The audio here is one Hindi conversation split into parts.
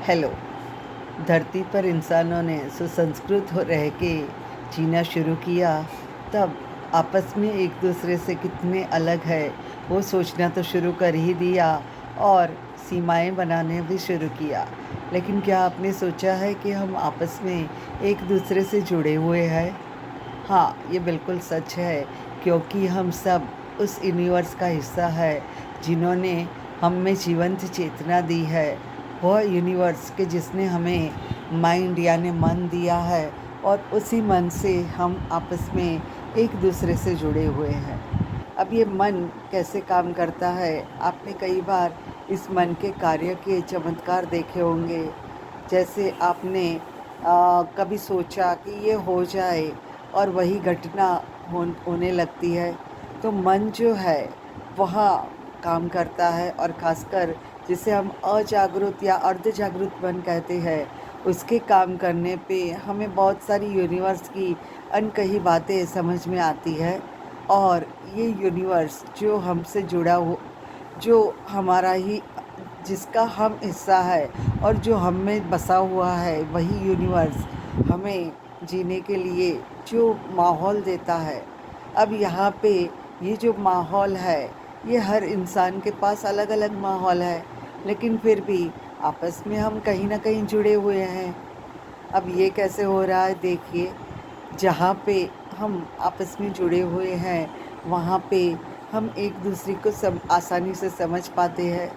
हेलो। धरती पर इंसानों ने सुसंस्कृत हो रह के जीना शुरू किया, तब आपस में एक दूसरे से कितने अलग है वो सोचना तो शुरू कर ही दिया और सीमाएं बनाने भी शुरू किया। लेकिन क्या आपने सोचा है कि हम आपस में एक दूसरे से जुड़े हुए हैं? हाँ, ये बिल्कुल सच है, क्योंकि हम सब उस यूनिवर्स का हिस्सा है जिन्होंने हम में जीवंत चेतना दी है। वह यूनिवर्स के जिसने हमें माइंड यानी मन दिया है, और उसी मन से हम आपस में एक दूसरे से जुड़े हुए हैं। अब ये मन कैसे काम करता है, आपने कई बार इस मन के कार्य के चमत्कार देखे होंगे। जैसे आपने कभी सोचा कि ये हो जाए और वही घटना होने लगती है। तो मन जो है वह काम करता है, और ख़ासकर जिसे हम अजागरूक या अर्ध जागरूक मन कहते हैं, उसके काम करने पे हमें बहुत सारी यूनिवर्स की अनकही बातें समझ में आती है। और ये यूनिवर्स जो हमसे जुड़ा हो, जो हमारा ही, जिसका हम हिस्सा है और जो हम में बसा हुआ है, वही यूनिवर्स हमें जीने के लिए जो माहौल देता है। अब यहाँ पे ये जो माहौल है, ये हर इंसान के पास अलग अलग माहौल है, लेकिन फिर भी आपस में हम कहीं ना कहीं जुड़े हुए हैं। अब ये कैसे हो रहा है, देखिए। जहाँ पे हम आपस में जुड़े हुए हैं, वहाँ पे हम एक दूसरे को आसानी से समझ पाते हैं।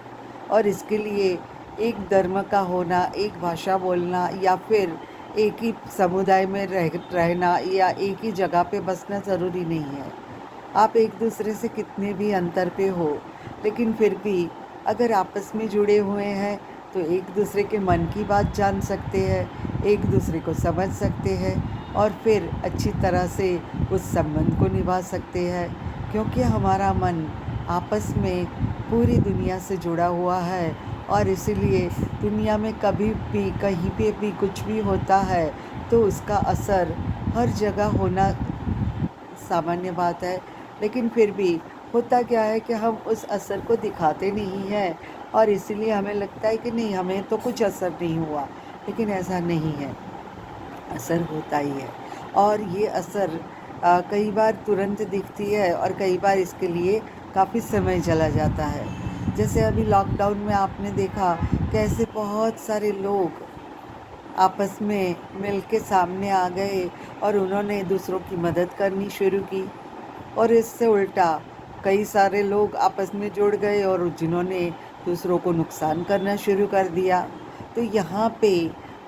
और इसके लिए एक धर्म का होना, एक भाषा बोलना, या फिर एक ही समुदाय में रहना, या एक ही जगह पे बसना ज़रूरी नहीं है। आप एक दूसरे से कितने भी अंतर पे हो, लेकिन फिर भी अगर आपस में जुड़े हुए हैं तो एक दूसरे के मन की बात जान सकते हैं, एक दूसरे को समझ सकते हैं, और फिर अच्छी तरह से उस संबंध को निभा सकते हैं। क्योंकि हमारा मन आपस में पूरी दुनिया से जुड़ा हुआ है, और इसीलिए दुनिया में कभी भी कहीं पे भी कुछ भी होता है तो उसका असर हर जगह होना सामान्य बात है। लेकिन फिर भी होता क्या है कि हम उस असर को दिखाते नहीं हैं, और इसीलिए हमें लगता है कि नहीं, हमें तो कुछ असर नहीं हुआ। लेकिन ऐसा नहीं है, असर होता ही है। और ये असर कई बार तुरंत दिखती है, और कई बार इसके लिए काफ़ी समय चला जाता है। जैसे अभी लॉकडाउन में आपने देखा कैसे बहुत सारे लोग आपस में मिल के सामने आ गए, और उन्होंने दूसरों की मदद करनी शुरू की। और इससे उल्टा कई सारे लोग आपस में जुड़ गए, और जिन्होंने दूसरों को नुकसान करना शुरू कर दिया। तो यहाँ पे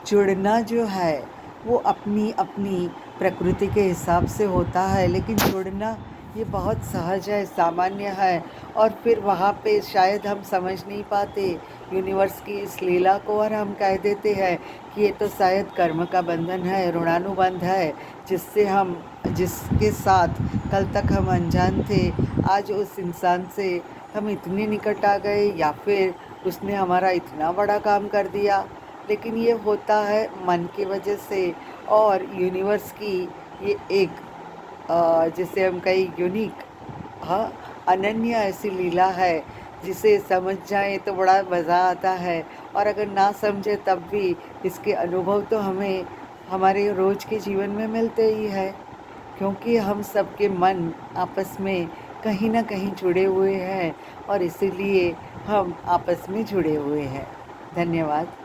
जुड़ना जो है वो अपनी अपनी प्रकृति के हिसाब से होता है, लेकिन जुड़ना ये बहुत सहज है, सामान्य है। और फिर वहाँ पे शायद हम समझ नहीं पाते यूनिवर्स की इस लीला को, और हम कह देते हैं कि ये तो शायद कर्म का बंधन है, ऋणानुबंध है, जिसके साथ कल तक हम अनजान थे, आज उस इंसान से हम इतने निकट आ गए, या फिर उसने हमारा इतना बड़ा काम कर दिया। लेकिन ये होता है मन की वजह से, और यूनिवर्स की ये एक जिसे हम कहीं यूनिक, हाँ, अनन्य ऐसी लीला है, जिसे समझ जाएं तो बड़ा मज़ा आता है। और अगर ना समझे तब भी इसके अनुभव तो हमें हमारे रोज़ के जीवन में मिलते ही है, क्योंकि हम सबके मन आपस में कहीं ना कहीं जुड़े हुए हैं, और इसीलिए हम आपस में जुड़े हुए हैं। धन्यवाद।